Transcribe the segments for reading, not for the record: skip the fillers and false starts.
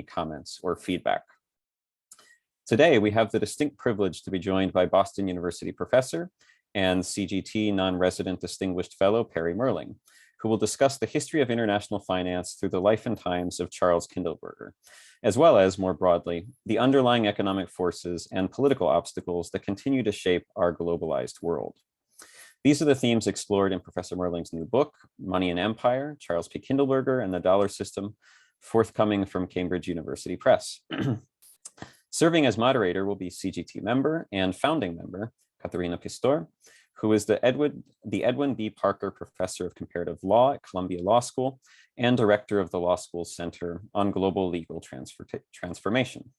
comments or feedback. Today, we have the distinct privilege to be joined by Boston University professor and CGT non-resident distinguished fellow Perry Mehrling, who will discuss the history of international finance through the life and times of Charles Kindleberger, as well as, more broadly, the underlying economic forces and political obstacles that continue to shape our globalized world. These are the themes explored in Professor Mehrling's new book, Money and Empire, Charles P. Kindleberger and the Dollar System, forthcoming from Cambridge University Press. Serving as moderator will be CGT member and founding member, Katharina Pistor, who is the Edwin B. Parker Professor of Comparative Law at Columbia Law School and director of the Law School's Center on Global Legal Transformation.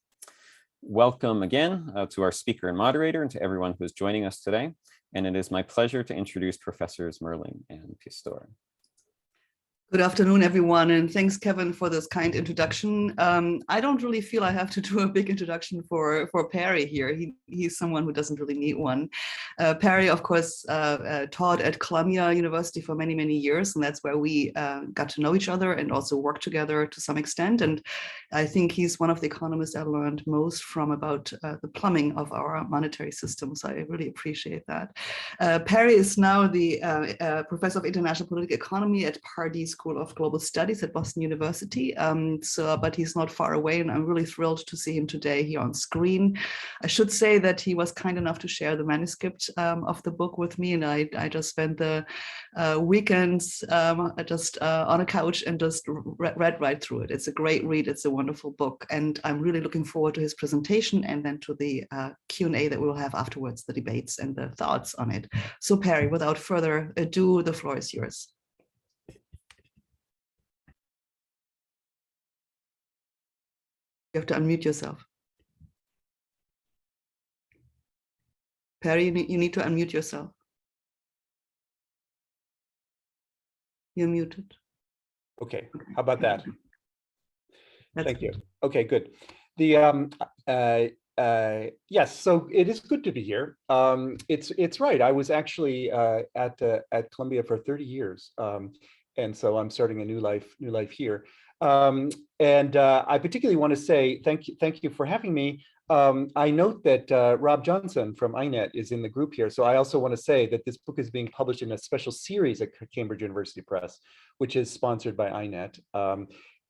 Welcome again to our speaker and moderator and to everyone who is joining us today. And it is my pleasure to introduce Professors Mehrling and Pistor. Good afternoon, everyone, and thanks, Kevin, for this kind introduction. I don't really feel I have to do a big introduction for Perry here. He's someone who doesn't really need one. Perry, of course, taught at Columbia University for many, many years, and that's where we got to know each other and also work together to some extent. And I think he's one of the economists I learned most from about the plumbing of our monetary system, so I really appreciate that. Perry is now the Professor of International Political Economy at Pardee School of Global Studies at Boston University, but he's not far away, and I'm really thrilled to see him today here on screen. I should say that he was kind enough to share the manuscript of the book with me, and I just spent the weekends just on a couch and just read right through it. It's a great read, it's a wonderful book, and I'm really looking forward to his presentation and then to the Q&A that we'll have afterwards, the debates and the thoughts on it. So Perry, without further ado, the floor is yours. You have to unmute yourself. Perry, you need to unmute yourself. You're muted. Okay, how about that? Thank you. Okay, good. The yes, so it is good to be here. It's right. I was actually at Columbia for 30 years, and so I'm starting a new life here. I particularly want to say thank you for having me. I note that Rob Johnson from INET is in the group here, so I also want to say that this book is being published in a special series at Cambridge University Press, which is sponsored by INET,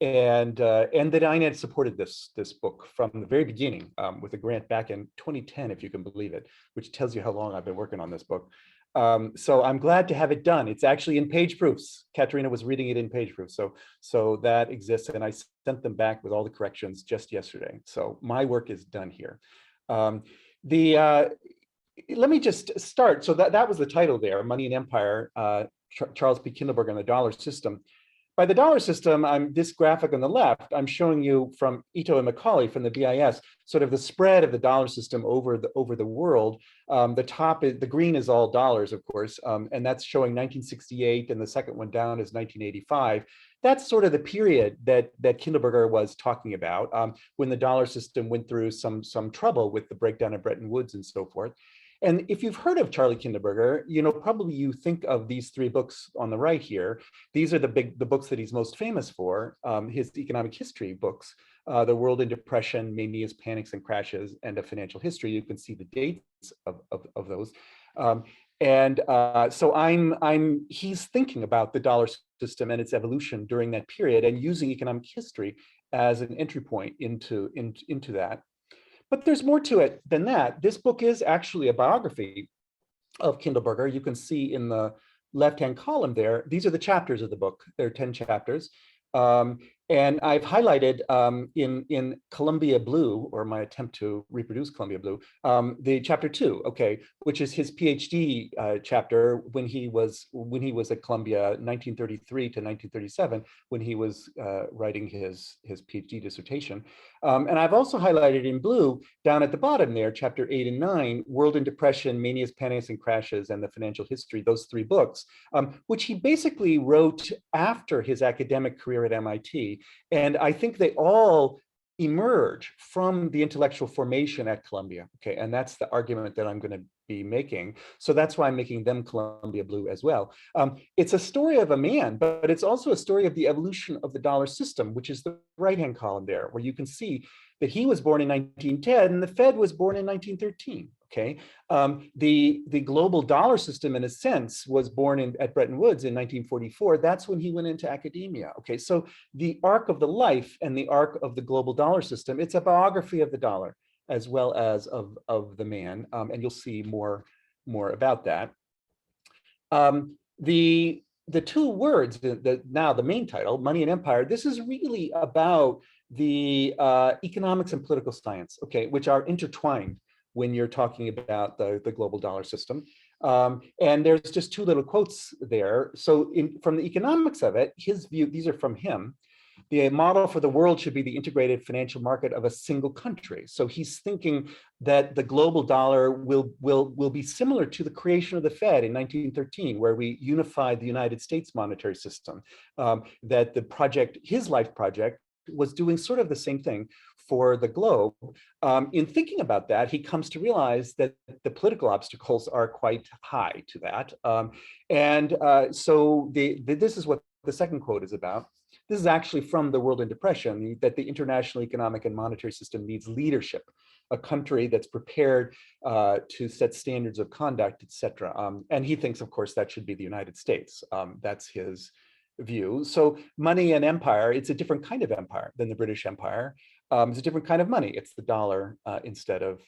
and that INET supported this book from the very beginning with a grant back in 2010, if you can believe it, which tells you how long I've been working on this book. So I'm glad to have it done. It's actually in page proofs. Katharina was reading it in page proofs. So that exists, and I sent them back with all the corrections just yesterday. So my work is done here. Let me just start. So that was the title there, Money and Empire, Charles P. Kindleberger and the Dollar System. By the dollar system, this graphic on the left, I'm showing you from Ito and Macaulay from the BIS, sort of the spread of the dollar system over the world. The top is, the green is all dollars, of course, and that's showing 1968, and the second one down is 1985. That's sort of the period that Kindleberger was talking about, when the dollar system went through some trouble with the breakdown of Bretton Woods and so forth. And if you've heard of Charlie Kindleberger, probably you think of these three books on the right here. These are the books that he's most famous for, his economic history books, The World in Depression, Manias, Panics, and Crashes, and A Financial History. You can see the dates of those. So he's thinking about the dollar system and its evolution during that period and using economic history as an entry point into that. But there's more to it than that. This book is actually a biography of Kindleberger. You can see in the left-hand column there, these are the chapters of the book. There are 10 chapters. And I've highlighted in Columbia Blue, or my attempt to reproduce Columbia Blue, the chapter 2, okay, which is his PhD chapter when he was at Columbia, 1933 to 1937, when he was writing his PhD dissertation. And I've also highlighted in blue down at the bottom there, chapter 8 and 9, World in Depression, Manias, Panics, and Crashes, and the Financial History, those three books, which he basically wrote after his academic career at MIT. And I think they all emerge from the intellectual formation at Columbia. Okay, and that's the argument that I'm going to be making. So that's why I'm making them Columbia blue as well. It's a story of a man, but it's also a story of the evolution of the dollar system, which is the right-hand column there, where you can see that he was born in 1910 and the Fed was born in 1913. Okay, the global dollar system, in a sense, was born at Bretton Woods in 1944. That's when he went into academia. Okay, so the arc of the life and the arc of the global dollar system, it's a biography of the dollar as well as of the man, and you'll see more about that. The two words, now the main title, Money and Empire, this is really about the economics and political science, okay, which are intertwined when you're talking about the global dollar system. And there's just two little quotes there. So from the economics of it, his view, these are from him, the model for the world should be the integrated financial market of a single country. So he's thinking that the global dollar will be similar to the creation of the Fed in 1913, where we unified the United States monetary system, that the project, his life project, was doing sort of the same thing for the globe. In thinking about that, he comes to realize that the political obstacles are quite high to that. So this is what the second quote is about. This is actually from The World in Depression, that the international economic and monetary system needs leadership, a country that's prepared to set standards of conduct, etc. And he thinks, of course, that should be the United States. That's his view. So money and empire, it's a different kind of empire than the British Empire. It's a different kind of money. It's the dollar instead of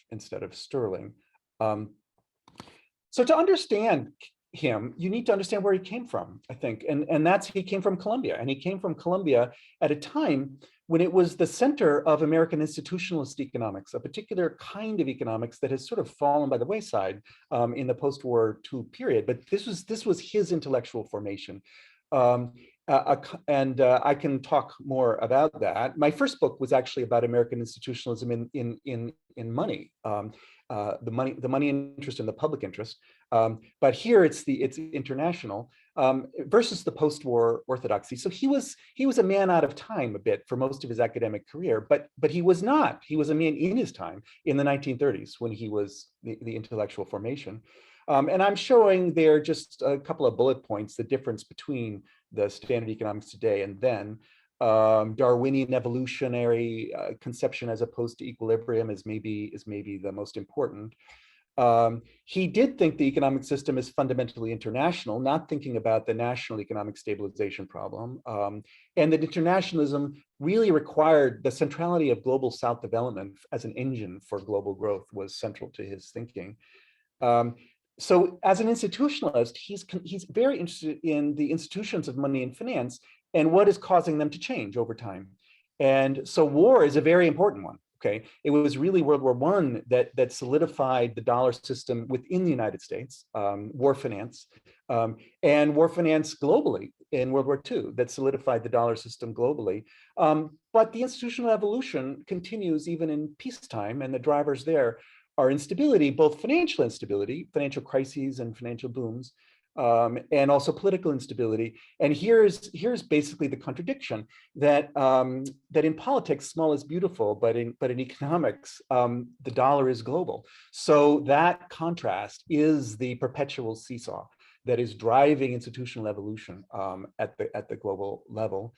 sterling. So to understand him, you need to understand where he came from, I think. And that's, he came from Columbia, and he came from Columbia at a time when it was the center of American institutionalist economics, a particular kind of economics that has sort of fallen by the wayside in the post-war II period. But this was his intellectual formation. I can talk more about that. My first book was actually about American institutionalism in money, the money interest and the public interest. But here it's international versus the post-war orthodoxy. So he was a man out of time a bit for most of his academic career, but he was not. He was a man in his time in the 1930s when he was the intellectual formation. And I'm showing there just a couple of bullet points, the difference between the standard economics today and then. Darwinian evolutionary conception as opposed to equilibrium is maybe the most important. He did think the economic system is fundamentally international, not thinking about the national economic stabilization problem, and that internationalism really required the centrality of global South development as an engine for global growth was central to his thinking. So as an institutionalist, he's very interested in the institutions of money and finance and what is causing them to change over time. And so war is a very important one. Okay, it was really World War I that solidified the dollar system within the United States, war finance, and war finance globally in World War II that solidified the dollar system globally. But the institutional evolution continues even in peacetime, and the drivers there are instability, both financial instability, financial crises and financial booms, and also political instability. And here's basically the contradiction that that in politics, small is beautiful, but in economics, the dollar is global. So that contrast is the perpetual seesaw that is driving institutional evolution at the global level.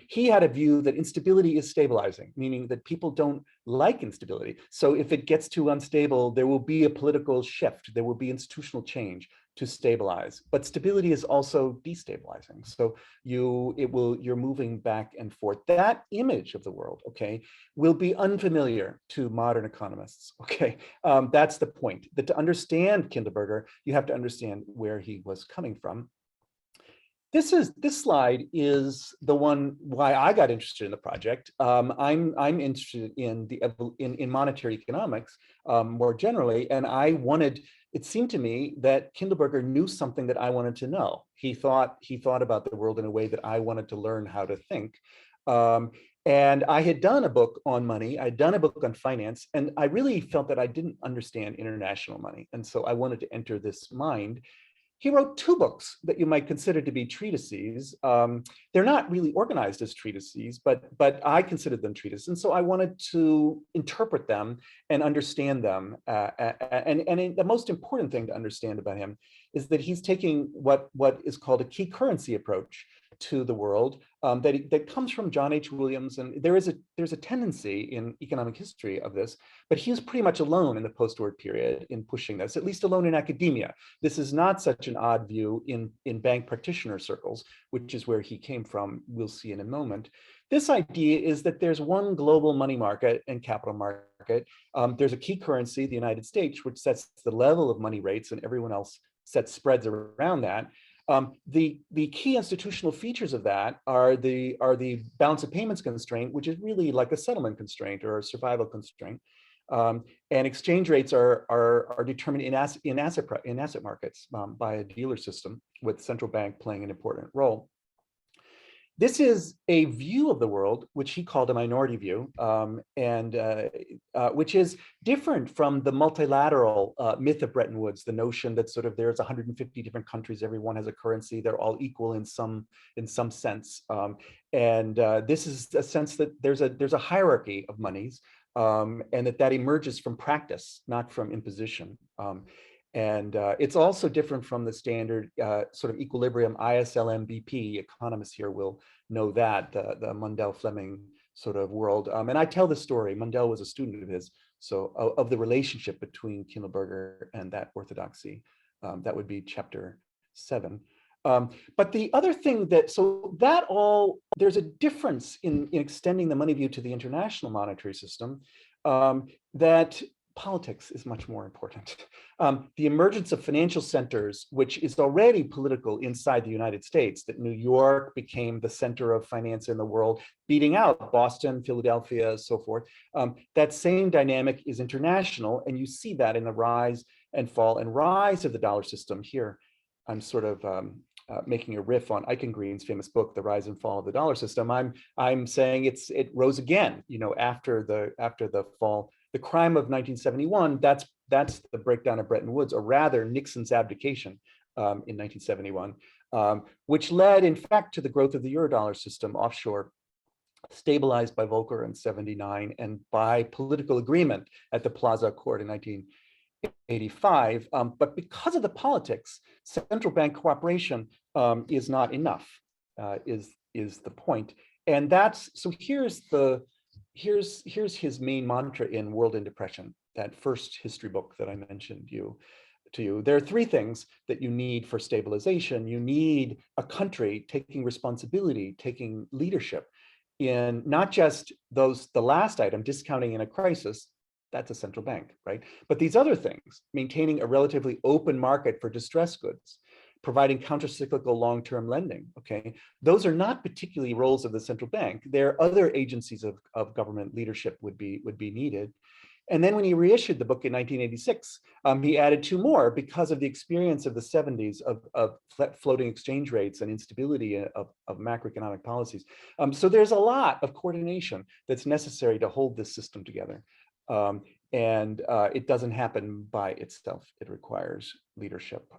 He had a view that instability is stabilizing, meaning that people don't like instability. So if it gets too unstable, there will be a political shift, there will be institutional change to stabilize. But stability is also destabilizing. So you're moving back and forth. That image of the world, okay, will be unfamiliar to modern economists. Okay, that's the point. That to understand Kindleberger, you have to understand where he was coming from. This slide is the one why I got interested in the project. I'm interested in monetary economics more generally, and it seemed to me that Kindleberger knew something that I wanted to know. He thought about the world in a way that I wanted to learn how to think. And I had done a book on money, I'd done a book on finance, and I really felt that I didn't understand international money. And so I wanted to enter this mind. he wrote two books that you might consider to be treatises. They're not really organized as treatises, but I considered them treatises. And so I wanted to interpret them and understand them. And the most important thing to understand about him is that he's taking what is called a key currency approach to the world that comes from John H. Williams. And there's a tendency in economic history of this, but he was pretty much alone in the post-war period in pushing this, at least alone in academia. This is not such an odd view in bank practitioner circles, which is where he came from. We'll see in a moment. This idea is that there's one global money market and capital market. There's a key currency, the United States, which sets the level of money rates, and everyone else sets spreads around that. The key institutional features of that are the balance of payments constraint, which is really like a settlement constraint or a survival constraint. And exchange rates are determined in asset markets by a dealer system, with central bank playing an important role. This is a view of the world, which he called a minority view, which is different from the multilateral myth of Bretton Woods, the notion that sort of there's 150 different countries, everyone has a currency, they're all equal in some sense. This is a sense that there's a hierarchy of monies, and that emerges from practice, not from imposition. It's also different from the standard sort of equilibrium ISLM-BP. Economists here will know that, the Mundell-Fleming sort of world. And I tell the story, Mundell was a student of his, so of the relationship between Kindleberger and that orthodoxy. That would be chapter 7. But the other thing there's a difference in extending the money view to the international monetary system, that politics is much more important. The emergence of financial centers, which is already political inside the United States, that New York became the center of finance in the world, beating out Boston, Philadelphia, so forth. That same dynamic is international, and you see that in the rise and fall and rise of the dollar system. Here, I'm sort of making a riff on Eichengreen's famous book, The Rise and Fall of the Dollar System. I'm saying it rose again, after the fall. The crime of 1971, that's the breakdown of Bretton Woods, or rather Nixon's abdication in 1971, which led, in fact, to the growth of the Eurodollar system offshore, stabilized by Volcker in 79 and by political agreement at the Plaza Accord in 1985. But because of the politics, central bank cooperation is not enough, is the point. And so here's his main mantra in World in Depression, that first history book that I mentioned to you. There are three things that you need for stabilization. You need a country taking responsibility, taking leadership in not just the last item, discounting in a crisis, that's a central bank, right? But these other things, maintaining a relatively open market for distressed goods, providing countercyclical long-term lending, okay? Those are not particularly roles of the central bank. There are other agencies of government leadership would be needed. And then when he reissued the book in 1986, he added two more because of the experience of the 70s of floating exchange rates and instability of macroeconomic policies. So there's a lot of coordination that's necessary to hold this system together. And it doesn't happen by itself. It requires leadership.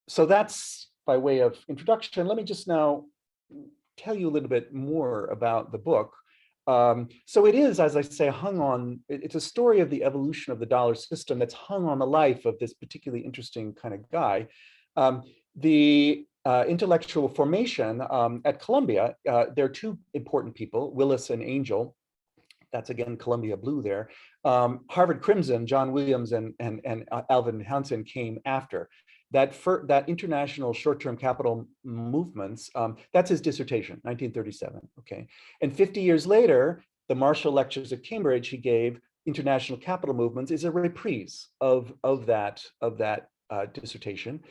So that's by way of introduction. Let me just now tell you a little bit more about the book. So it is, as I say, it's a story of the evolution of the dollar system that's hung on the life of this particularly interesting kind of guy. The intellectual formation at Columbia, there are two important people, Willis and Angel. That's again Columbia Blue there. Harvard Crimson, John Williams and Alvin Hansen came after. That international short-term capital movements, that's his dissertation, 1937, okay? And 50 years later, the Marshall Lectures at Cambridge he gave, International Capital Movements, is a reprise of that dissertation.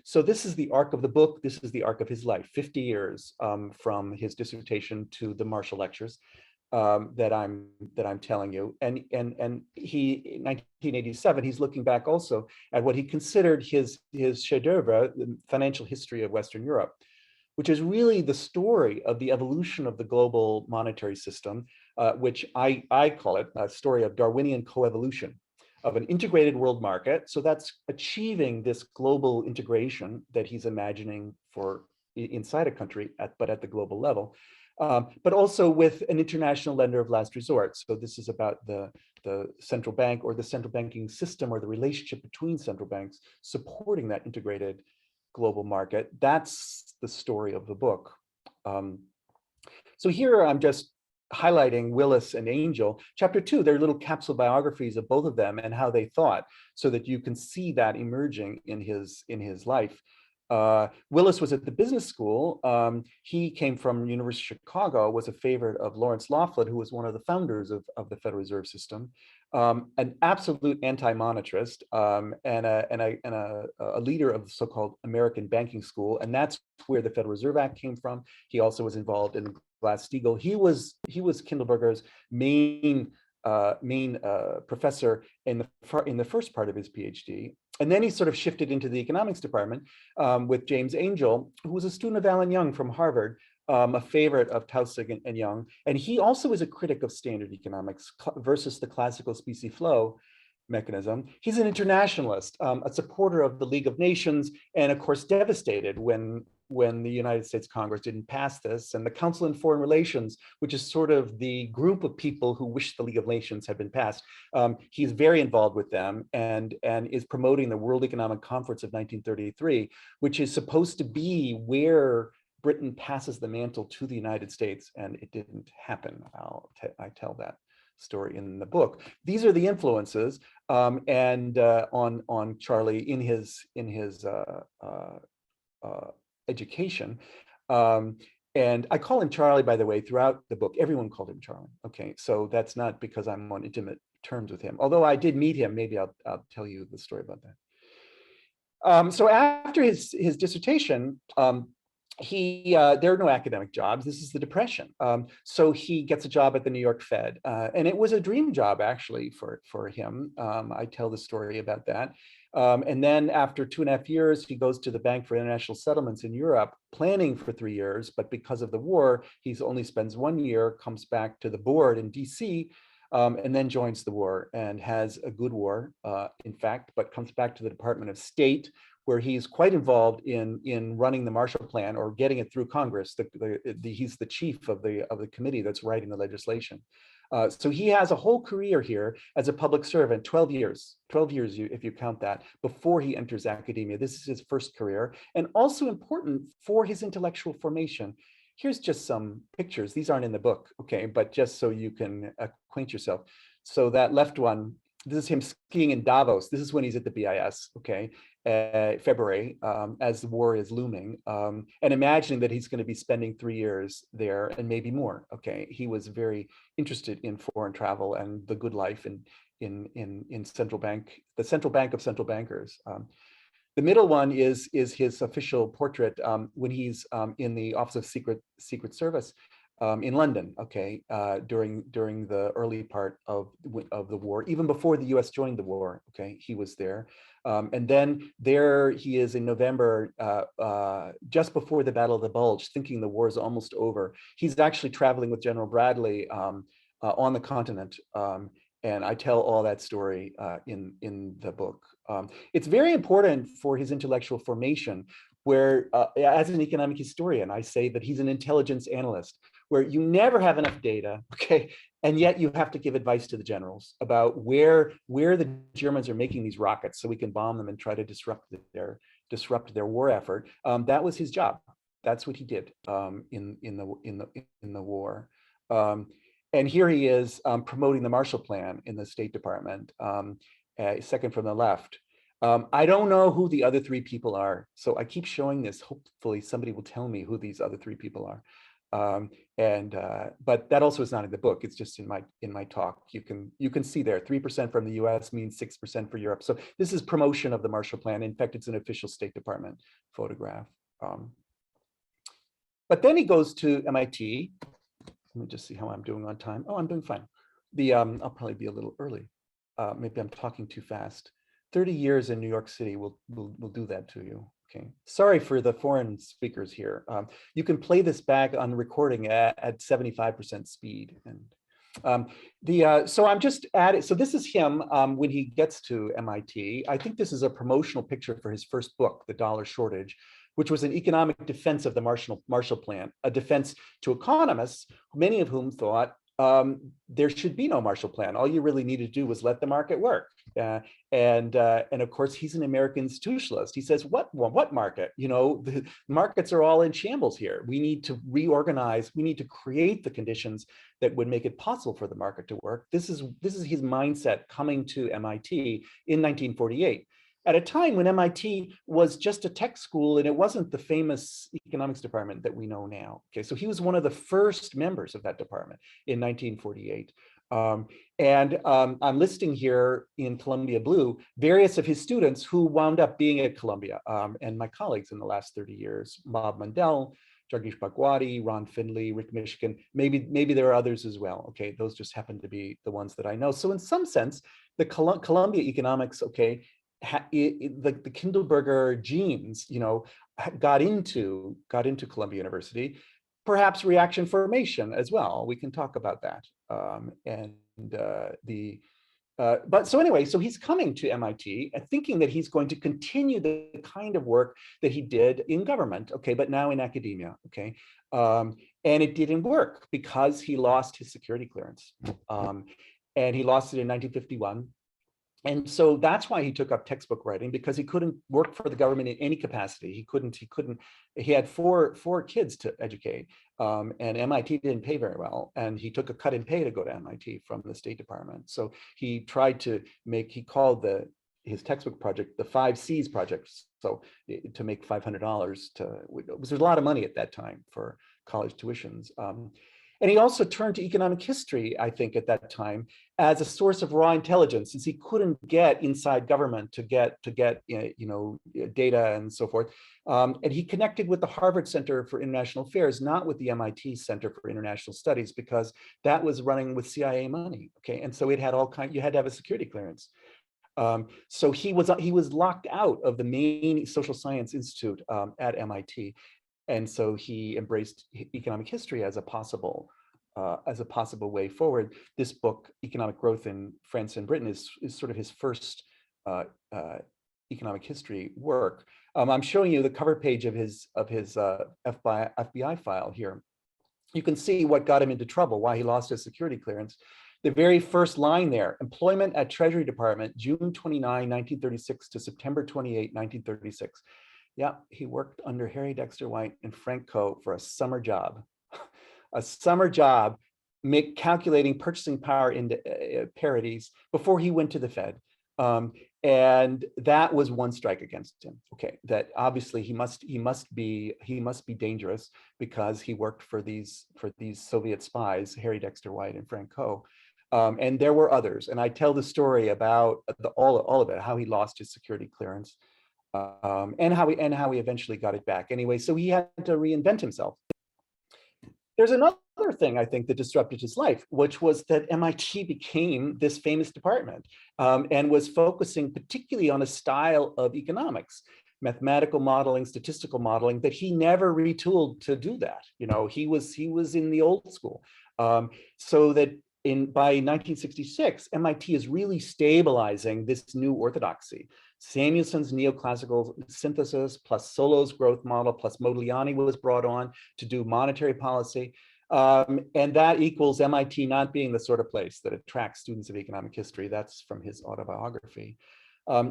So this is the arc of the book, this is the arc of his life, 50 years from his dissertation to the Marshall Lectures. That I'm telling you, and he in 1987 he's looking back also at what he considered his chef d'oeuvre, the financial history of Western Europe, which is really the story of the evolution of the global monetary system, which I call it a story of Darwinian coevolution. of an integrated world market. So that's achieving this global integration that he's imagining for inside a country, but at the global level. But also with an international lender of last resort. So this is about the central bank or the central banking system or the relationship between central banks supporting that integrated global market. That's the story of the book. So here I'm just highlighting Willis and Angel. Chapter 2, they're little capsule biographies of both of them and how they thought, so that you can see that emerging in his life. Willis was at the business school. He came from University of Chicago, was a favorite of Lawrence Loughlin, who was one of the founders of the Federal Reserve System, an absolute anti-monetarist, and a leader of the so-called American Banking School, and that's where the Federal Reserve Act came from. He also was involved in Glass-Steagall. He was Kindleberger's main professor in the first part of his PhD. And then he sort of shifted into the economics department with James Angel, who was a student of Alan Young from Harvard, a favorite of Taussig and Young. And he also is a critic of standard economics versus the classical specie flow mechanism. He's an internationalist, a supporter of the League of Nations, and of course devastated when the United States Congress didn't pass this, and the Council on Foreign Relations, which is sort of the group of people who wish the League of Nations had been passed. He's very involved with them and is promoting the World Economic Conference of 1933, which is supposed to be where Britain passes the mantle to the United States, and it didn't happen. I tell that story in the book. These are the influences, and on Charlie in his education. And I call him Charlie, by the way, throughout the book. Everyone called him Charlie. Okay, so that's not because I'm on intimate terms with him. Although I did meet him, maybe I'll tell you the story about that. So after his dissertation, there are no academic jobs. This is the Depression. So he gets a job at the New York Fed. And it was a dream job, actually, for him. I tell the story about that. And then after 2.5 years, he goes to the Bank for International Settlements in Europe, planning for 3 years. But because of the war, he only spends 1 year, comes back to the board in DC, and then joins the war and has a good war, in fact, but comes back to the Department of State, where he's quite involved in running the Marshall Plan or getting it through Congress. He's the chief of the committee that's writing the legislation. So he has a whole career here as a public servant, 12 years if you count that, before he enters academia. This is his first career, and also important for his intellectual formation. Here's just some pictures. These aren't in the book, okay, but just so you can acquaint yourself. So that left one, this is him skiing in Davos. This is when he's at the BIS, okay, February, as the war is looming, and imagining that he's going to be spending 3 years there and maybe more. Okay, he was very interested in foreign travel and the good life in central bank, the central bank of central bankers. The middle one is his official portrait when he's in the Office of Secret Service in London, okay, during the early part of the war, even before the US joined the war, okay, he was there. And then there he is in November, just before the Battle of the Bulge, thinking the war is almost over. He's actually traveling with General Bradley on the continent. And I tell all that story in the book. It's very important for his intellectual formation, where as an economic historian, I say that he's an intelligence analyst, where you never have enough data, okay, and yet you have to give advice to the generals about where the Germans are making these rockets so we can bomb them and try to disrupt their war effort. That was his job. That's what he did in the war. And here he is promoting the Marshall Plan in the State Department, second from the left. I don't know who the other 3 people are, so I keep showing this. Hopefully somebody will tell me who these other 3 people are. But that also is not in the book. It's just in my talk. You can see there 3% from the US means 6% for Europe. So this is promotion of the Marshall Plan. In fact, it's an official State Department photograph. But then he goes to MIT. Let me just see how I'm doing on time. Oh, I'm doing fine. I'll probably be a little early. Maybe I'm talking too fast. 30 years in New York City will do that to you. Okay, sorry for the foreign speakers here. You can play this back on recording at 75% speed. And So I'm just adding, so this is him when he gets to MIT. I think this is a promotional picture for his first book, The Dollar Shortage, which was an economic defense of the Marshall Plan, a defense to economists, many of whom thought there should be no Marshall Plan. All you really needed to do was let the market work. And of course, he's an American institutionalist. He says, what market? You know, the markets are all in shambles here. We need to reorganize. We need to create the conditions that would make it possible for the market to work. This is his mindset coming to MIT in 1948. At a time when MIT was just a tech school and it wasn't the famous economics department that we know now. Okay, so he was one of the first members of that department in 1948. I'm listing here in Columbia Blue various of his students who wound up being at Columbia and my colleagues in the last 30 years, Bob Mundell, Jagdish Bhagwati, Ron Findley, Rick Mishkin, maybe there are others as well. Okay, those just happen to be the ones that I know. So in some sense, the Columbia economics, okay, the Kindleberger genes, you know, got into Columbia University, perhaps reaction formation as well. We can talk about that. But so anyway, so he's coming to MIT and thinking that he's going to continue the kind of work that he did in government, okay, but now in academia, okay. And it didn't work because he lost his security clearance. And he lost it in 1951. And so that's why he took up textbook writing, because he couldn't work for the government in any capacity. He had four kids to educate, and MIT didn't pay very well. And he took a cut in pay to go to MIT from the State Department. So he tried to he called his textbook project the 5 C's project. So to make $500 there's a lot of money at that time for college tuitions. And he also turned to economic history, I think, at that time as a source of raw intelligence, since he couldn't get inside government to get you know, data and so forth. And he connected with the Harvard Center for International Affairs, not with the MIT Center for International Studies, because that was running with CIA money. Okay, and so it had you had to have a security clearance. So he was locked out of the main social science institute at MIT. And so he embraced economic history as a possible way forward. This book, Economic Growth in France and Britain, is sort of his first economic history work. I'm showing you the cover page of his FBI file here. You can see what got him into trouble, why he lost his security clearance. The very first line there: employment at Treasury Department, June 29, 1936 to September 28, 1936. Yeah, he worked under Harry Dexter White and Frank Coe for a summer job. A summer job, calculating purchasing power into parities before he went to the Fed. And that was one strike against him. Okay, that obviously he must be dangerous because he worked for these Soviet spies, Harry Dexter White and Frank Coe. And there were others. And I tell the story about all of it, how he lost his security clearance. And how he eventually got it back. Anyway, so he had to reinvent himself. There's another thing I think that disrupted his life, which was that MIT became this famous department and was focusing particularly on a style of economics, mathematical modeling, statistical modeling, that he never retooled to do that. You know, he was in the old school. So that by 1966, MIT is really stabilizing this new orthodoxy. Samuelson's neoclassical synthesis plus Solo's growth model plus Modigliani was brought on to do monetary policy. And that equals MIT not being the sort of place that attracts students of economic history. That's from his autobiography.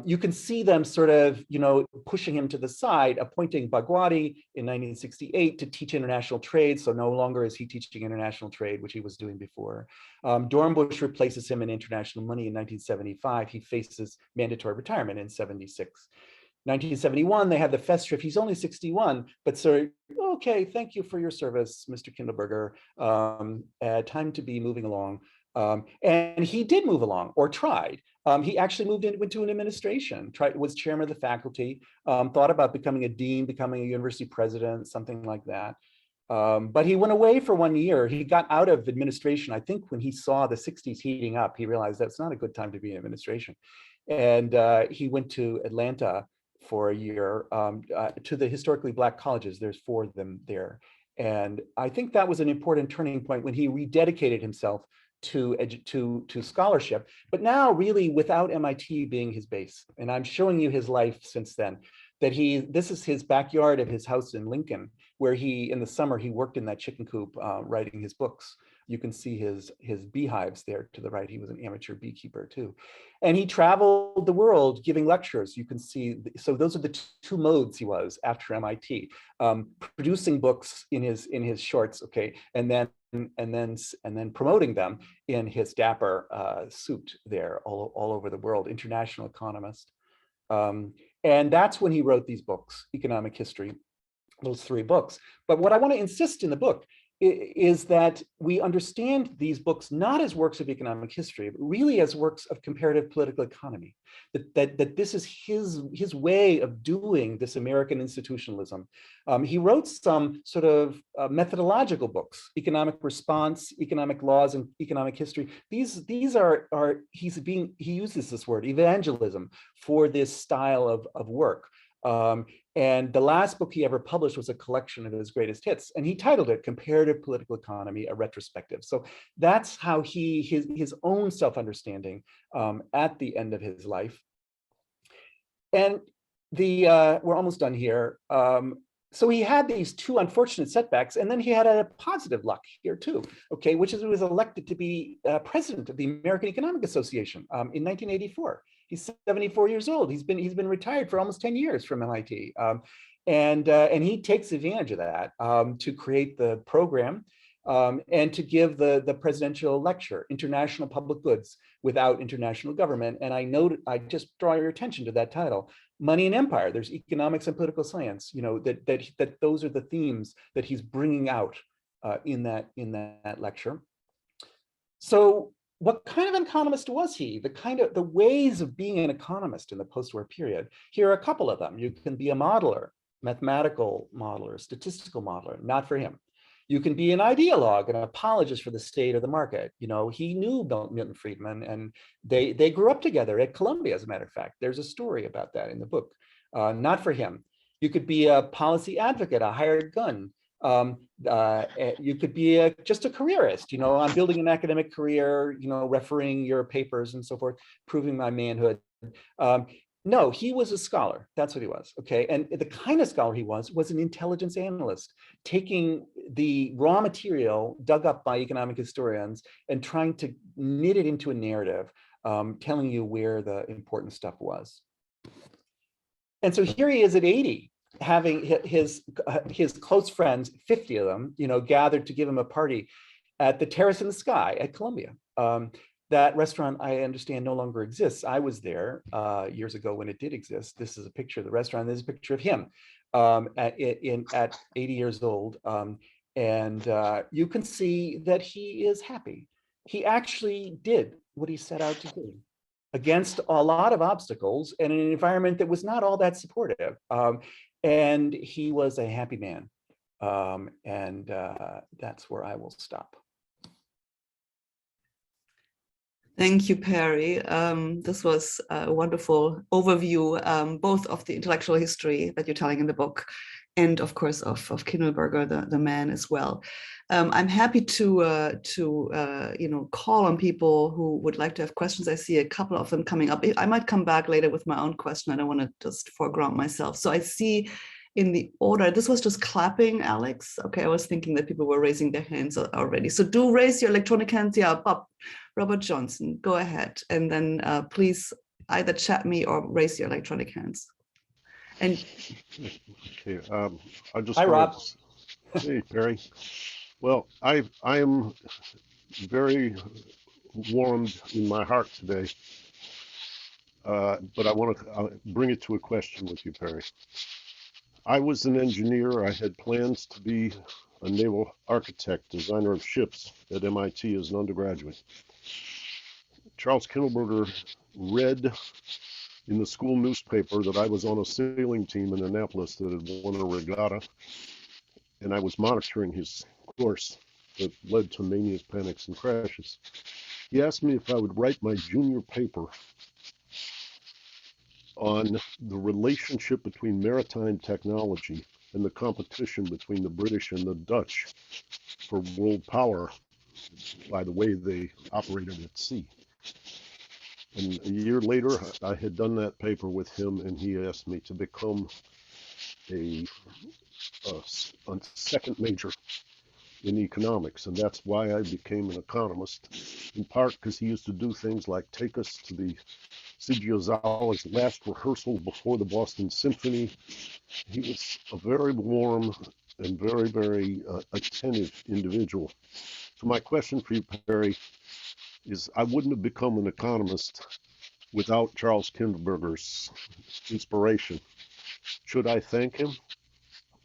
You can see them sort of, you know, pushing him to the side, appointing Bhagwati in 1968 to teach international trade. So no longer is he teaching international trade, which he was doing before. Dornbusch replaces him in international money in 1975. He faces mandatory retirement in 76. 1971, they have the Festschrift. He's only 61, but so, okay, thank you for your service, Mr. Kindleberger. Time to be moving along. And he did move along, or tried. He actually went to an administration, was chairman of the faculty, thought about becoming a dean, becoming a university president, something like that. But he went away for 1 year. He got out of administration. I think when he saw the 60s heating up, he realized that's not a good time to be in administration. And he went to Atlanta for a year to the historically Black colleges. There's 4 of them there. And I think that was an important turning point when he rededicated himself to scholarship, but now really without MIT being his base. And I'm showing you his life since then. This is his backyard of his house in Lincoln, where in the summer, he worked in that chicken coop writing his books. You can see his beehives there to the right. He was an amateur beekeeper too. And he traveled the world giving lectures. You can see, so those are the two modes he was after MIT, producing books in his shorts, okay, and then promoting them in his dapper suit there all over the world, international economist. And that's when he wrote these books, Economic History, those 3 books. But what I want to insist in the book is that we understand these books not as works of economic history, but really as works of comparative political economy. That this is his way of doing this American institutionalism. He wrote some sort of methodological books, Economic Response, Economic Laws, and Economic History. These are he uses this word, evangelism, for this style of work. And the last book he ever published was a collection of his greatest hits, and he titled it Comparative Political Economy, a Retrospective. So that's how his own self-understanding at the end of his life. And we're almost done here. So he had these 2 unfortunate setbacks, and then he had a positive luck here too, okay, which is he was elected to be president of the American Economic Association in 1984. He's 74 years old. He's been retired for almost 10 years from MIT, and he takes advantage of that to create the program and to give the presidential lecture, International Public Goods Without International Government. And I just draw your attention to that title, Money and Empire. There's economics and political science. You know, that those are the themes that he's bringing out in that lecture. So what kind of economist was he? The ways of being an economist in the post-war period. Here are a couple of them. You can be a modeler, mathematical modeler, statistical modeler, not for him. You can be an ideologue, an apologist for the state of the market. You know, he knew Milton Friedman, and they grew up together at Columbia, as a matter of fact. There's a story about that in the book. Not for him. You could be a policy advocate, a hired gun. You could be just a careerist, you know, I'm building an academic career, you know, refereeing your papers and so forth, proving my manhood. No, he was a scholar. That's what he was. Okay. And the kind of scholar he was an intelligence analyst, taking the raw material dug up by economic historians and trying to knit it into a narrative, telling you where the important stuff was. And so here he is at 80. Having his close friends, 50 of them, you know, gathered to give him a party at the Terrace in the Sky at Columbia. That restaurant, I understand, no longer exists. I was there years ago when it did exist. This is a picture of the restaurant. This is a picture of him at 80 years old. And you can see that he is happy. He actually did what he set out to do against a lot of obstacles and in an environment that was not all that supportive. And he was a happy man. That's where I will stop. Thank you, Perry. This was a wonderful overview, both of the intellectual history that you're telling in the book, and of course of Kindleberger, the man as well. I'm happy to call on people who would like to have questions. I see a couple of them coming up. I might come back later with my own question. I don't want to just foreground myself. So I see in the order, this was just clapping, Alex. Okay, I was thinking that people were raising their hands already. So do raise your electronic hands. Yeah, Bob, Robert Johnson, go ahead. And then please either chat me or raise your electronic hands. And okay, I just Hi, Rob. Hey, Perry. Well, I am very warmed in my heart today, but I want to bring it to a question with you, Perry. I was an engineer. I had plans to be a naval architect, designer of ships at MIT as an undergraduate. Charles Kindleberger read in the school newspaper that I was on a sailing team in Annapolis that had won a regatta, and I was monitoring his course that led to manias, panics, and crashes. He asked me if I would write my junior paper on the relationship between maritime technology and the competition between the British and the Dutch for world power by the way they operated at sea. And a year later, I had done that paper with him, and he asked me to become a second major in economics, and that's why I became an economist, in part because he used to do things like take us to the CGT's last rehearsal before the Boston Symphony. He was a very warm and very, very attentive individual. So my question for you, Perry, is I wouldn't have become an economist without Charles Kindleberger's inspiration. Should I thank him,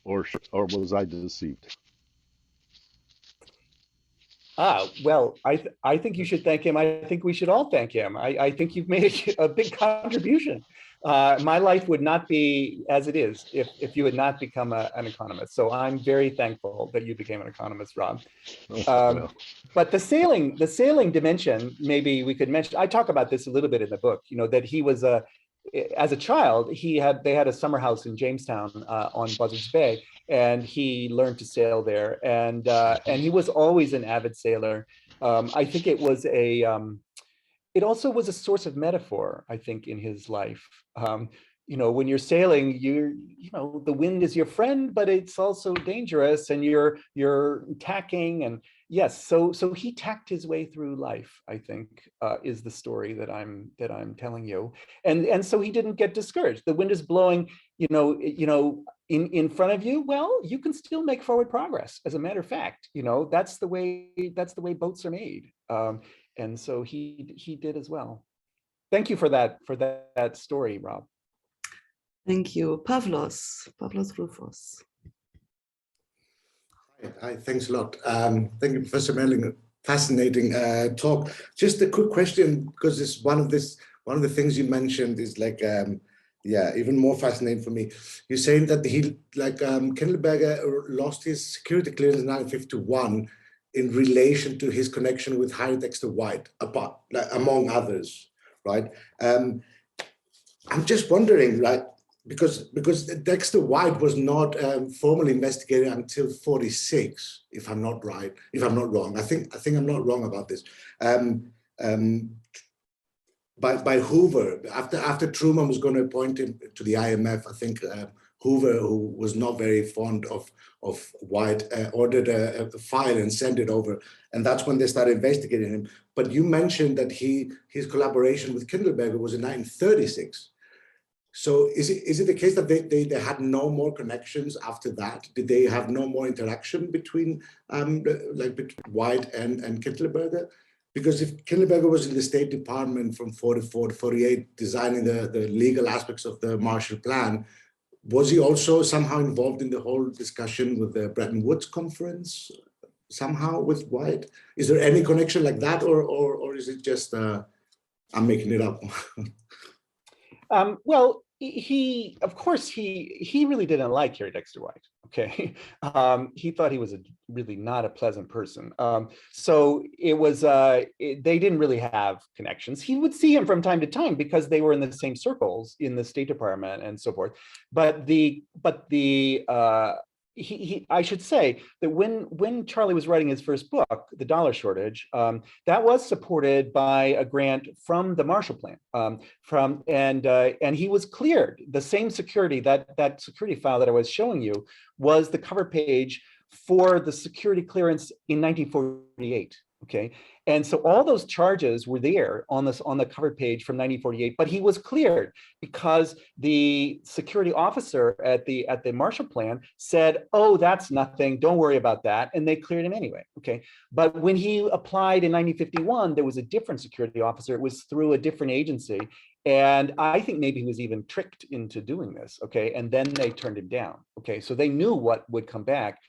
or was I deceived? Well, I think you should thank him. I think we should all thank him. I think you've made a big contribution. My life would not be as it is if you had not become an economist. So I'm very thankful that you became an economist, Rob. But the sailing dimension, maybe we could mention. I talk about this a little bit in the book. You know, that he was as a child, they had a summer house in Jamestown on Buzzards Bay, and he learned to sail there. And he was always an avid sailor. I think it was it also was a source of metaphor, I think, in his life. You know, when you're sailing, you know, the wind is your friend, but it's also dangerous, and you're tacking. And yes, so he tacked his way through life, I think, is the story that I'm telling you. And so he didn't get discouraged. The wind is blowing, you know, in front of you. Well, you can still make forward progress. As a matter of fact, you know, that's the way boats are made. And so he did as well. Thank you for that story, Rob. Thank you. Pavlos Rufus. Hi, thanks a lot. Thank you, Professor Mehrling. Fascinating talk. Just a quick question, because it's one of the things you mentioned is like, yeah, even more fascinating for me. You're saying that Kindleberger lost his security clearance in 1951 in relation to his connection with Harry Dexter White, among others, right? I'm just wondering, right? Because Dexter White was not formally investigated until 1946, if I'm not wrong. I think I'm not wrong about this. By Hoover, after Truman was going to appoint him to the IMF, I think Hoover, who was not very fond of White, ordered a file and sent it over, and that's when they started investigating him. But you mentioned that his collaboration with Kindleberger was in 1936. So is it the case that they had no more connections after that? Did they have no more interaction between White and Kindleberger? Because if Kindleberger was in the State Department from 1944 to 1948, designing the legal aspects of the Marshall Plan, was he also somehow involved in the whole discussion with the Bretton Woods Conference, somehow with White? Is there any connection like that, or is it just I'm making it up? Well, of course, he really didn't like Harry Dexter White. Okay, he thought he was really not a pleasant person. So it was they didn't really have connections. He would see him from time to time because they were in the same circles in the State Department and so forth. But I should say that when Charlie was writing his first book, The Dollar Shortage, that was supported by a grant from the Marshall Plan, and he was cleared. The same security, that security file that I was showing you, was the cover page for the security clearance in 1948. Okay, and so all those charges were there on the cover page from 1948, but he was cleared because the security officer at the Marshall Plan said, "Oh, that's nothing. Don't worry about that," and they cleared him anyway. Okay, but when he applied in 1951, there was a different security officer. It was through a different agency, and I think maybe he was even tricked into doing this. Okay, and then they turned him down. Okay, so they knew what would come back.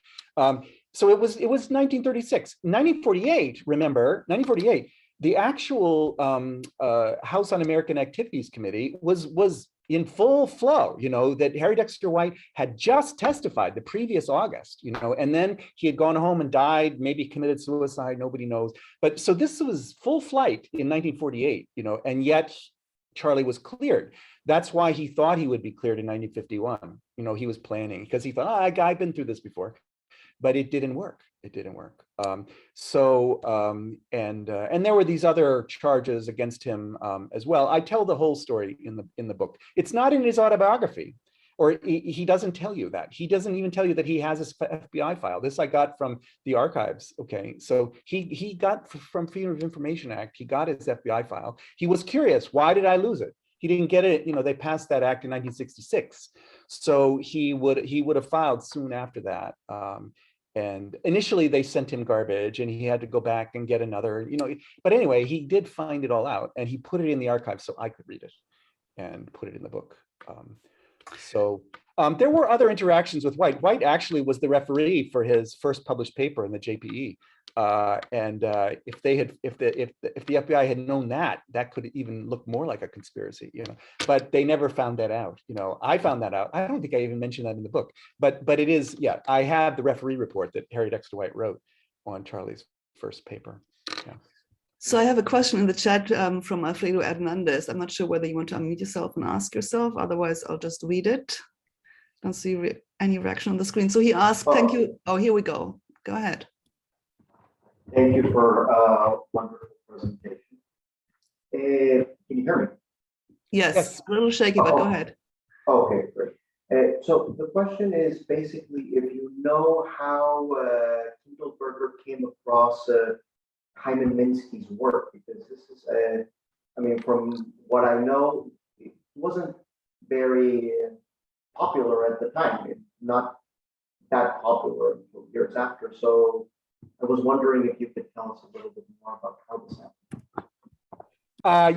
So it was 1936. 1948, remember, 1948, the actual House On-American Activities Committee was in full flow, you know, that Harry Dexter White had just testified the previous August, you know, and then he had gone home and died, maybe committed suicide, nobody knows. But so this was full flight in 1948, you know, and yet Charlie was cleared. That's why he thought he would be cleared in 1951. You know, he was planning because he thought, I've been through this before. but it didn't work. It didn't work. And there were these other charges against him as well. I tell the whole story in the book. It's not in his autobiography, or he doesn't tell you that. He doesn't even tell you that he has his FBI file. This I got from the archives. Okay, so he got from Freedom of Information Act. He got his FBI file. He was curious. Why did I lose it? He didn't get it. You know, they passed that act in 1966, so he would have filed soon after that. And initially they sent him garbage and he had to go back and get another, you know, but anyway, he did find it all out and he put it in the archive so I could read it and put it in the book. There were other interactions with White. White actually was the referee for his first published paper in the JPE. If the FBI had known that, that could even look more like a conspiracy, you know, but they never found that out. You know, I found that out. I don't think I even mentioned that in the book, but it is, yeah, I have the referee report that Harry Dexter White wrote on Charlie's first paper. Yeah. So I have a question in the chat from Alfredo Hernandez. I'm not sure whether you want to unmute yourself and ask yourself, otherwise I'll just read it. Don't see any reaction on the screen. So he asked, thank you. Oh, here we go. Go ahead. Thank you for a wonderful presentation. Can you hear me? Yes, a little shaky, but go ahead. Okay, great. So the question is basically if you know how Kindleberger came across Hyman Minsky's work, because this is, I mean, from what I know, it wasn't very popular at the time, not that popular until years after. So I was wondering if you could tell us a little bit more about how this happened.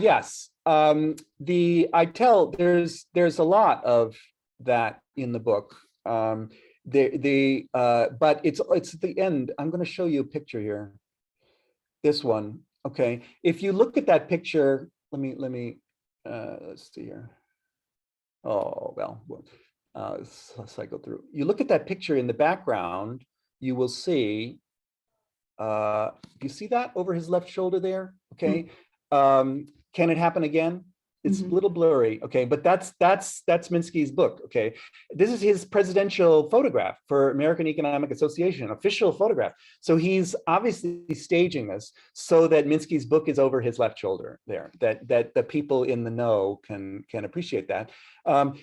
Yes, there's a lot of that in the book. But it's at the end. I'm going to show you a picture here. This one, okay. If you look at that picture, let me let's see here. Oh well, let's cycle through. You look at that picture in the background, you will see. You see that over his left shoulder there? Okay. Can it happen again? It's a little blurry, okay, but that's Minsky's book, okay. This is his presidential photograph for American Economic Association, official photograph. So he's obviously staging this so that Minsky's book is over his left shoulder there, that the people in the know can appreciate that. I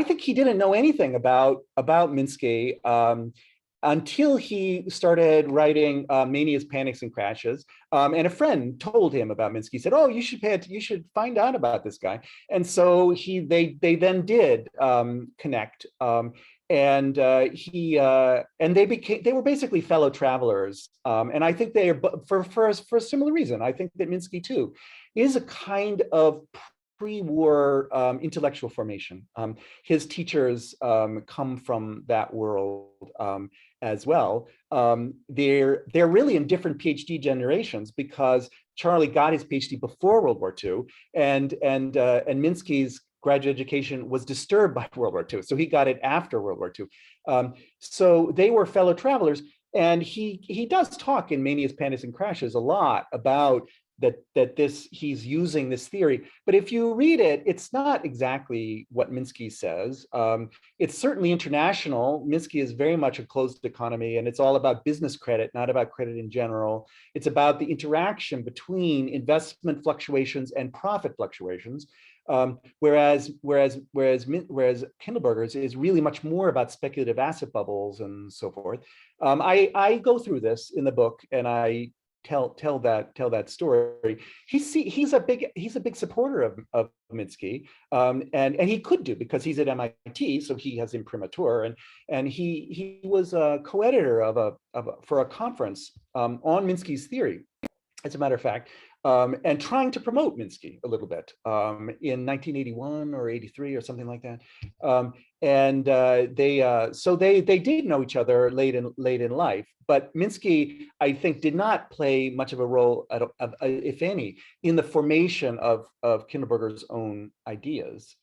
think he didn't know anything about Minsky until he started writing Manias, Panics, and Crashes. And a friend told him about Minsky, said, oh, you should find out about this guy. And so they then did connect. And they were basically fellow travelers. And I think they are, for a similar reason, I think that Minsky too is a kind of pre-war intellectual formation. His teachers come from that world as well. They're really in different PhD generations because Charlie got his PhD before World War II, and Minsky's graduate education was disturbed by World War II, so he got it after World War II. So they were fellow travelers, and he does talk in Manias, Panics, and Crashes a lot about that he's using this theory. But if you read it, it's not exactly what Minsky says. It's certainly international. Minsky is very much a closed economy, and it's all about business credit, not about credit in general. It's about the interaction between investment fluctuations and profit fluctuations. Whereas Kindleberger's is really much more about speculative asset bubbles and so forth. I go through this in the book, and I tell that story. He's a big supporter of Minsky, and he could do, because he's at MIT, so he has imprimatur, and he was a co-editor for a conference on Minsky's theory, as a matter of fact, and trying to promote Minsky a little bit in 1981 or 83 or something like that. So they did know each other late in life, but Minsky, I think, did not play much of a role, if any, in the formation of Kindleberger's own ideas.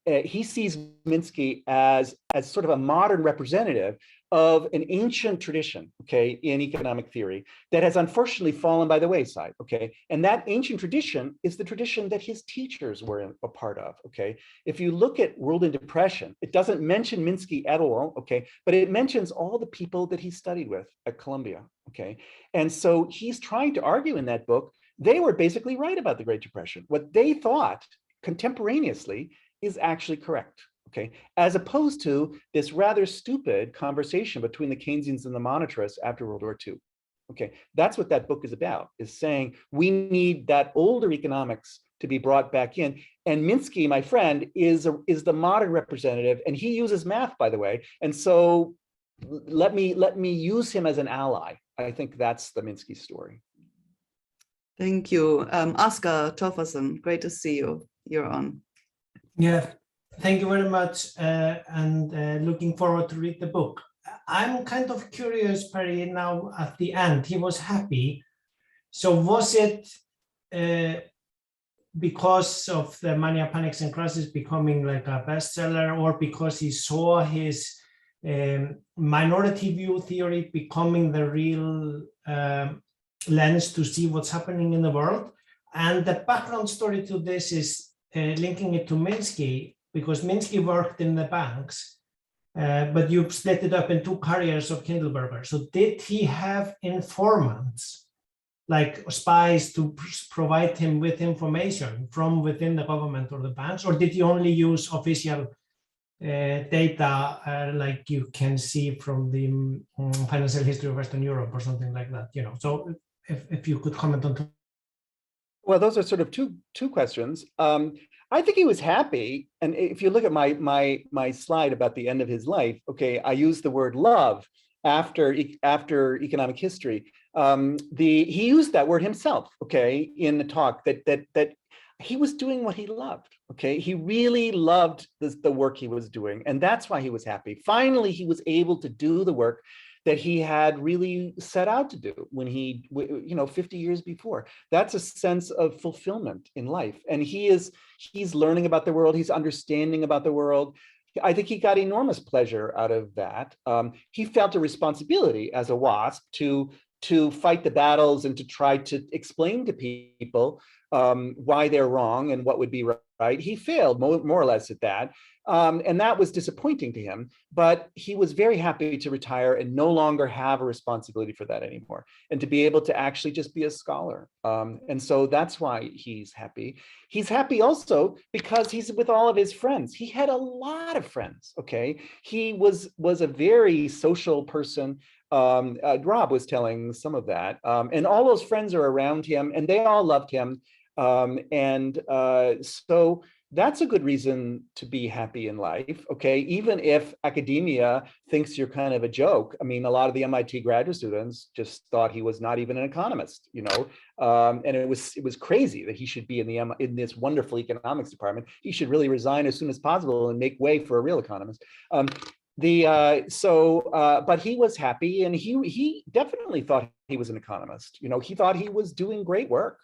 He sees Minsky as sort of a modern representative of an ancient tradition, okay, in economic theory that has unfortunately fallen by the wayside, okay? And that ancient tradition is the tradition that his teachers were a part of, okay? If you look at World in Depression, it doesn't mention Minsky at all, okay? But it mentions all the people that he studied with at Columbia, okay? And so he's trying to argue in that book, they were basically right about the Great Depression. What they thought contemporaneously is actually correct. Okay, as opposed to this rather stupid conversation between the Keynesians and the monetarists after World War II. Okay, that's what that book is about, is saying we need that older economics to be brought back in. And Minsky, my friend, is the modern representative, and he uses math, by the way. And so let me use him as an ally. I think that's the Minsky story. Thank you. Oscar Tofferson, great to see you. You're on. Yeah. Thank you very much, and looking forward to read the book. I'm kind of curious, Perry, now at the end, he was happy. So was it because of the Mania, Panics and Crisis becoming like a bestseller, or because he saw his minority view theory becoming the real lens to see what's happening in the world? And the background story to this is linking it to Minsky, because Minsky worked in the banks, but you split it up in two careers of Kindleberger. So did he have informants, like spies, to provide him with information from within the government or the banks, or did he only use official data like you can see from the financial history of Western Europe or something like that? You know, so if you could comment on. Well, those are sort of two questions. I think he was happy, and if you look at my slide about the end of his life, okay, I used the word love after economic history. He used that word himself, okay, in the talk that he was doing what he loved, okay? He really loved the work he was doing, and that's why he was happy. Finally, he was able to do the work that he had really set out to do when 50 years before. That's a sense of fulfillment in life. And he's learning about the world, he's understanding about the world. I think he got enormous pleasure out of that. He felt a responsibility as a WASP to fight the battles and to try to explain to people why they're wrong and what would be right. He failed more or less at that. And that was disappointing to him, but he was very happy to retire and no longer have a responsibility for that anymore, and to be able to actually just be a scholar. And so that's why he's happy. He's happy also because he's with all of his friends. He had a lot of friends, okay? He was a very social person. Rob was telling some of that. And all those friends are around him and they all loved him. So that's a good reason to be happy in life, okay? Even if academia thinks you're kind of a joke. I mean, a lot of the MIT graduate students just thought he was not even an economist, you know? And it was crazy that he should be in this wonderful economics department. He should really resign as soon as possible and make way for a real economist. But he was happy, and he definitely thought he was an economist. You know, he thought he was doing great work.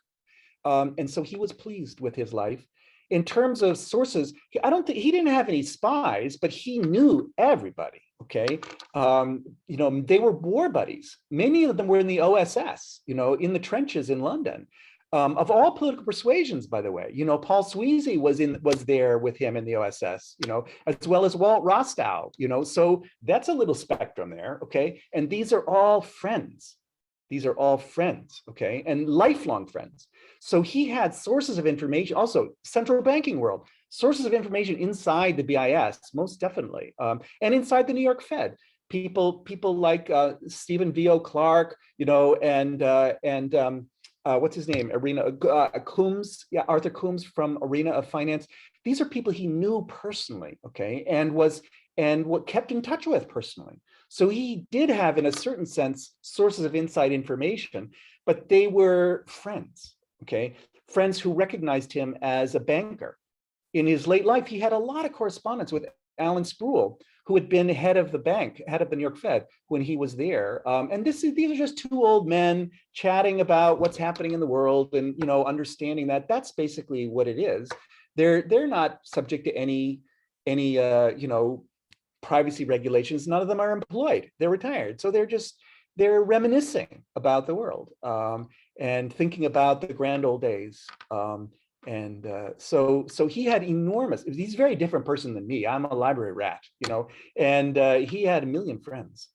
And so he was pleased with his life. In terms of sources, I don't think he didn't have any spies, but he knew everybody. Okay, you know, they were war buddies. Many of them were in the OSS, you know, in the trenches in London, of all political persuasions, by the way. You know, Paul Sweezy was there with him in the OSS, you know, as well as Walt Rostow. You know, so that's a little spectrum there. Okay, and these are all friends. These are all friends, okay, and lifelong friends. So he had sources of information, also central banking world, sources of information inside the BIS, most definitely, and inside the New York Fed. People like Stephen V.O. Clark, you know, and what's his name, Coombs, yeah, Arthur Coombs from Arena of Finance. These are people he knew personally, okay, and what kept in touch with personally. So he did have, in a certain sense, sources of inside information, but they were friends, okay? Friends who recognized him as a banker. In his late life, he had a lot of correspondence with Alan Spruill, who had been head of the bank, head of the New York Fed when he was there. And these are just two old men chatting about what's happening in the world and, you know, understanding that that's basically what it is. They're not subject to any you know, privacy regulations. None of them are employed. They're retired. So they're reminiscing about the world and thinking about the grand old days. So he had enormous, he's a very different person than me. I'm a library rat, and he had a million friends.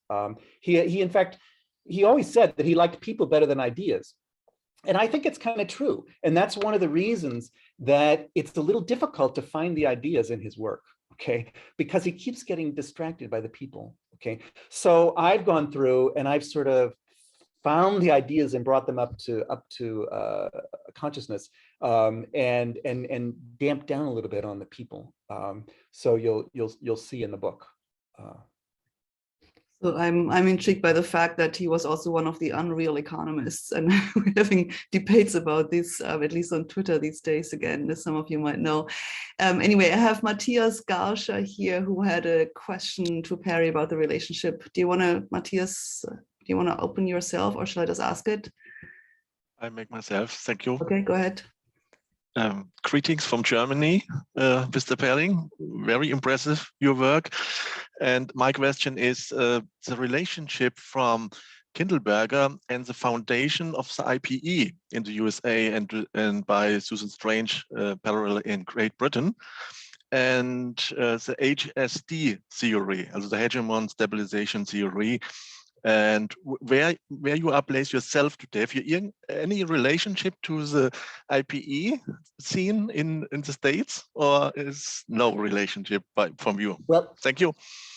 He in fact, he always said that he liked people better than ideas. And I think it's kind of true. And that's one of the reasons that it's a little difficult to find the ideas in his work, okay? Because he keeps getting distracted by the people, okay? So I've gone through and I've sort of found the ideas and brought them up to consciousness, and damped down a little bit on the people. So you'll see in the book. So I'm intrigued by the fact that he was also one of the unreal economists, and we're having debates about this, at least on Twitter these days again, as some of you might know. Anyway, I have Matthias Garscher here who had a question to Perry about the relationship. Do you want to, Matthias, do you want to open yourself, or shall I just ask it? I make myself, thank you. Okay, go ahead. Greetings from Germany, Mr. Perling. Very impressive, your work. And my question is the relationship from Kindleberger and the foundation of the IPE in the USA and by Susan Strange parallel in Great Britain, and the HSD theory, also the hegemon stabilization theory, and where you are placed yourself today. Have you any relationship to the IPE scene in the States, or is no relationship from you? Well, thank you.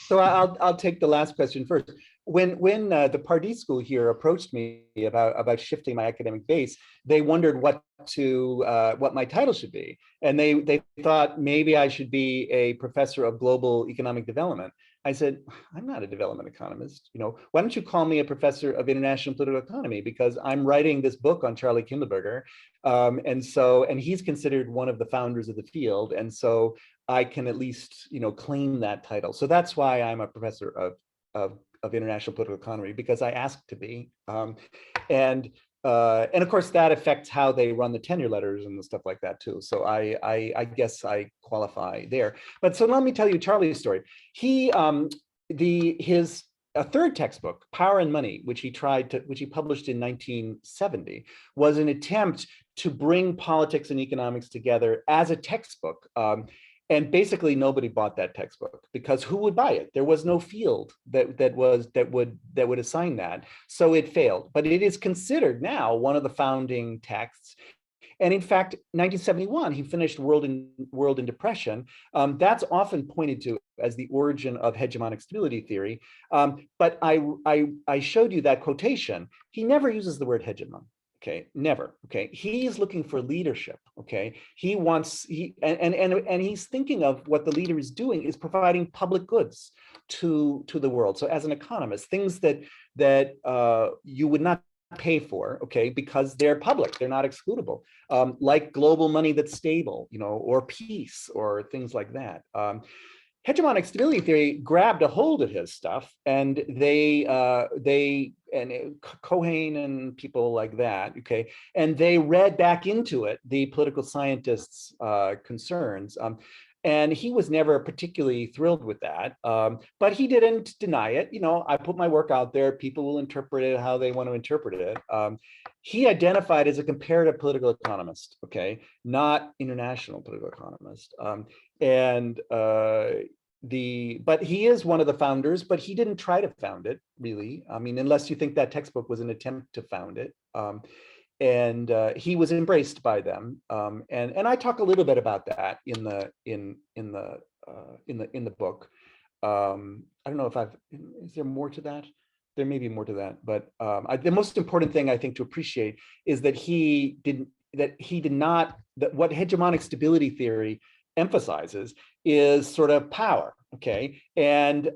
So I'll take the last question first. When the Pardee School here approached me about shifting my academic base, they wondered what my title should be, and they thought maybe I should be a professor of global economic development. I said, I'm not a development economist. Why don't you call me a professor of international political economy, because I'm writing this book on Charlie Kindleberger, and he's considered one of the founders of the field, and so I can at least claim that title. So that's why I'm a professor of international political economy, because I asked to be, and of course that affects how they run the tenure letters and the stuff like that too. So I guess I qualify there. But so let me tell you Charlie's story. He his third textbook, Power and Money, which he published in 1970, was an attempt to bring politics and economics together as a textbook. And basically nobody bought that textbook, because who would buy it? There was no field that would assign that. So it failed, but it is considered now one of the founding texts. And in fact, 1971, he finished World in Depression. That's often pointed to as the origin of hegemonic stability theory. But I showed you that quotation. He never uses the word hegemon. Okay, never. Okay, he's looking for leadership. Okay, and he's thinking of what the leader is doing is providing public goods to the world. So as an economist, things that you would not pay for, okay, because they're public, they're not excludable, like global money that's stable, or peace, or things like that. Hegemonic stability theory grabbed a hold of his stuff, and they Cohen and people like that, okay, and they read back into it the political scientists' concerns. And he was never particularly thrilled with that, but he didn't deny it. I put my work out there, people will interpret it how they want to interpret it. He identified as a comparative political economist, okay, not international political economist. But he is one of the founders, but he didn't try to found it, really. I mean, unless you think that textbook was an attempt to found it. And he was embraced by them, and I talk a little bit about that in the book. I don't know if is there more to that? There may be more to that, but the most important thing I think to appreciate is that what hegemonic stability theory emphasizes is sort of power, okay, and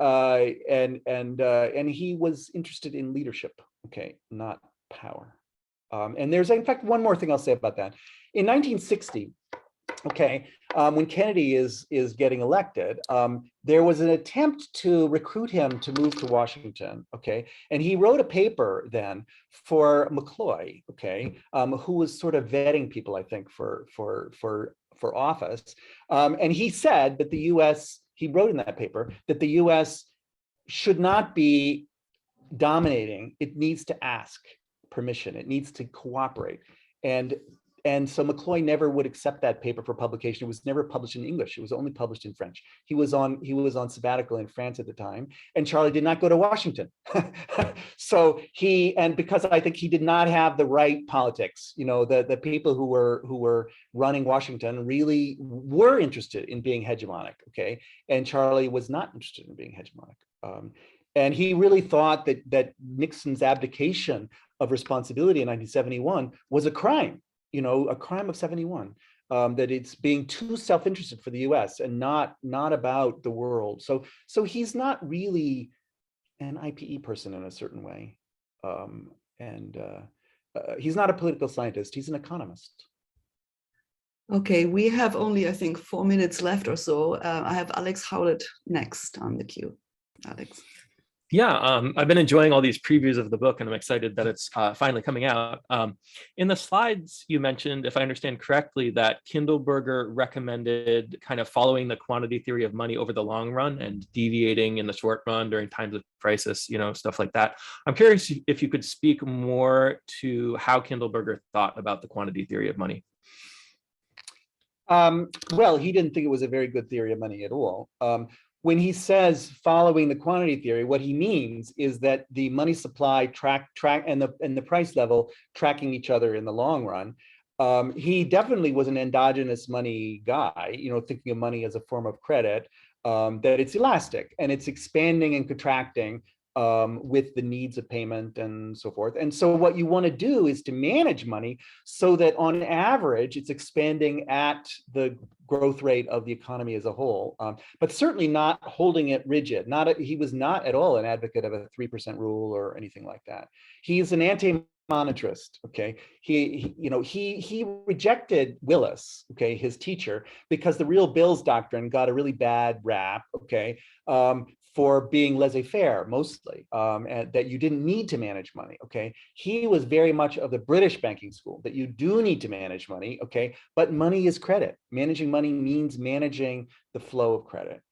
he was interested in leadership, okay, not power. And there's, in fact, one more thing I'll say about that. In 1960, okay, when Kennedy is getting elected, there was an attempt to recruit him to move to Washington, okay, and he wrote a paper then for McCloy, okay, who was sort of vetting people, I think, for office, and he said that the U.S. he wrote in that paper that the US should not be dominating. It needs to ask permission. It needs to cooperate. And so McCloy never would accept that paper for publication. It was never published in English. It was only published in French. He was on sabbatical in France at the time, and Charlie did not go to Washington. So because I think he did not have the right politics. You know, the people who were running Washington really were interested in being hegemonic. Okay, and Charlie was not interested in being hegemonic. And he really thought that Nixon's abdication of responsibility in 1971 was a crime. You know, a crime of 71, that it's being too self-interested for the US and not about the world. So he's not really an IPE person in a certain way. He's not a political scientist, he's an economist. Okay, we have only, I think, 4 minutes left or so. I have Alex Howlett next on the queue. Alex. Yeah, I've been enjoying all these previews of the book, and I'm excited that it's finally coming out. In the slides, you mentioned, if I understand correctly, that Kindleberger recommended kind of following the quantity theory of money over the long run and deviating in the short run during times of crisis, you know, stuff like that. I'm curious if you could speak more to how Kindleberger thought about the quantity theory of money. Well, he didn't think it was a very good theory of money at all. When he says following the quantity theory, what he means is that the money supply track and the price level tracking each other in the long run. He definitely was an endogenous money guy, you know, thinking of money as a form of credit, that it's elastic and it's expanding and contracting with the needs of payment and so forth. And so what you want to do is to manage money so that on average, it's expanding at the growth rate of the economy as a whole, but certainly not holding it rigid. He was not at all an advocate of a 3% rule or anything like that. He's an anti-monetarist, okay? He rejected Willis, okay, his teacher, because the real bills doctrine got a really bad rap, okay, for being laissez-faire mostly, and that you didn't need to manage money, okay? He was very much of the British banking school, that you do need to manage money, okay? But money is credit. Managing money means managing the flow of credit.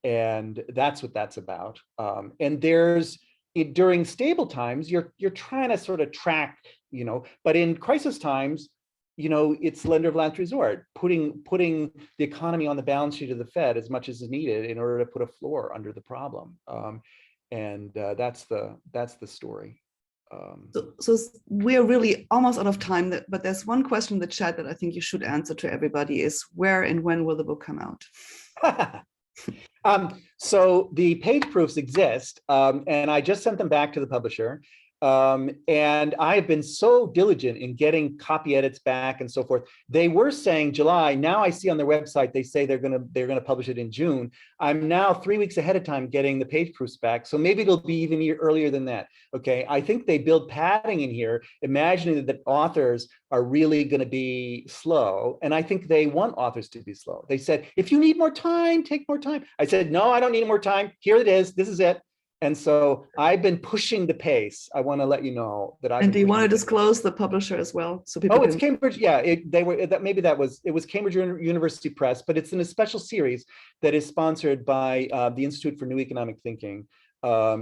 And that's what that's about. And during stable times, you're trying to sort of track, you know, but in crisis times, you know, it's lender of last resort, putting the economy on the balance sheet of the Fed as much as is needed in order to put a floor under the problem. That's the story. So we're really almost out of time, but there's one question in the chat that I think you should answer to everybody is where and when will the book come out? So the page proofs exist, and I just sent them back to the publisher. And I have been so diligent in getting copy edits back and so forth. They were saying July. Now I see on their website they say they're gonna publish it in June. I'm now 3 weeks ahead of time getting the page proofs back, so maybe it'll be even earlier than that. Okay, I think they build padding in here, imagining that authors are really going to be slow, and I think they want authors to be slow. They said, if you need more time, take more time. I said, no, I don't need more time. Here it is. This is it. And so I've been pushing the pace. I want to let you know that. And do you want to disclose the publisher as well, so people? It's Cambridge. Yeah, it was Cambridge University Press, but it's in a special series that is sponsored by the Institute for New Economic Thinking, I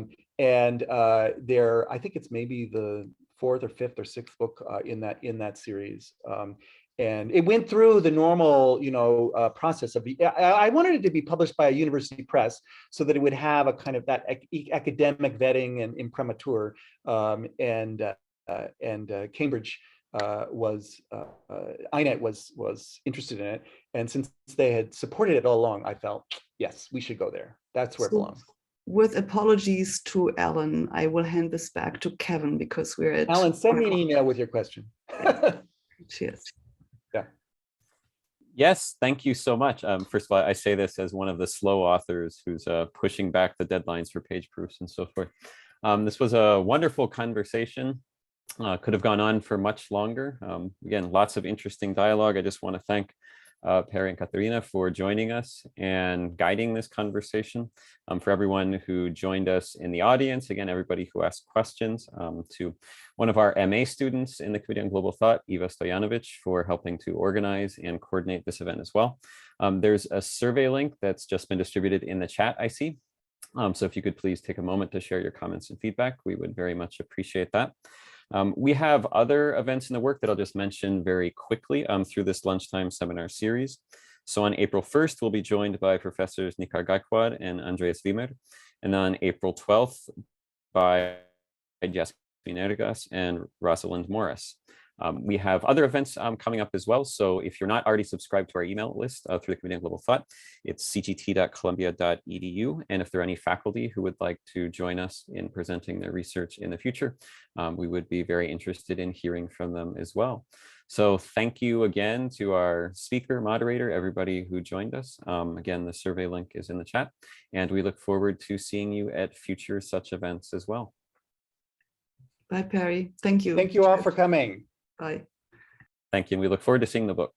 think it's maybe the 4th or 5th or 6th book in that series. And it went through the normal, process of I wanted it to be published by a university press so that it would have a kind of that academic vetting and imprimatur. Cambridge INET was interested in it, and since they had supported it all along, I felt yes, we should go there. That's where it belongs. With apologies to Alan, I will hand this back to Kevin because we're at. Alan, send me an email with your question. Cheers. Yeah. Yes, thank you so much. First of all, I say this as one of the slow authors who's pushing back the deadlines for page proofs and so forth. This was a wonderful conversation. Could have gone on for much longer. Again, lots of interesting dialogue. I just want to thank Perry and Katharina, for joining us and guiding this conversation. For everyone who joined us in the audience, again, everybody who asked questions, to one of our MA students in the Committee on Global Thought, Eva Stojanovic, for helping to organize and coordinate this event as well. There's a survey link that's just been distributed in the chat, I see. So if you could please take a moment to share your comments and feedback, we would very much appreciate that. We have other events in the work that I'll just mention very quickly through this lunchtime seminar series. So on April 1st, we'll be joined by Professors Nikar Gaikwad and Andreas Wimmer. And on April 12th, by Jasmine Ergas and Rosalind Morris. We have other events coming up as well. So if you're not already subscribed to our email list through the Committee on Global Thought, it's cgt.columbia.edu. And if there are any faculty who would like to join us in presenting their research in the future, we would be very interested in hearing from them as well. So thank you again to our speaker, moderator, everybody who joined us. Again, the survey link is in the chat, and we look forward to seeing you at future such events as well. Bye, Perry. Thank you. Thank you all for coming. Bye. Thank you. And we look forward to seeing the book.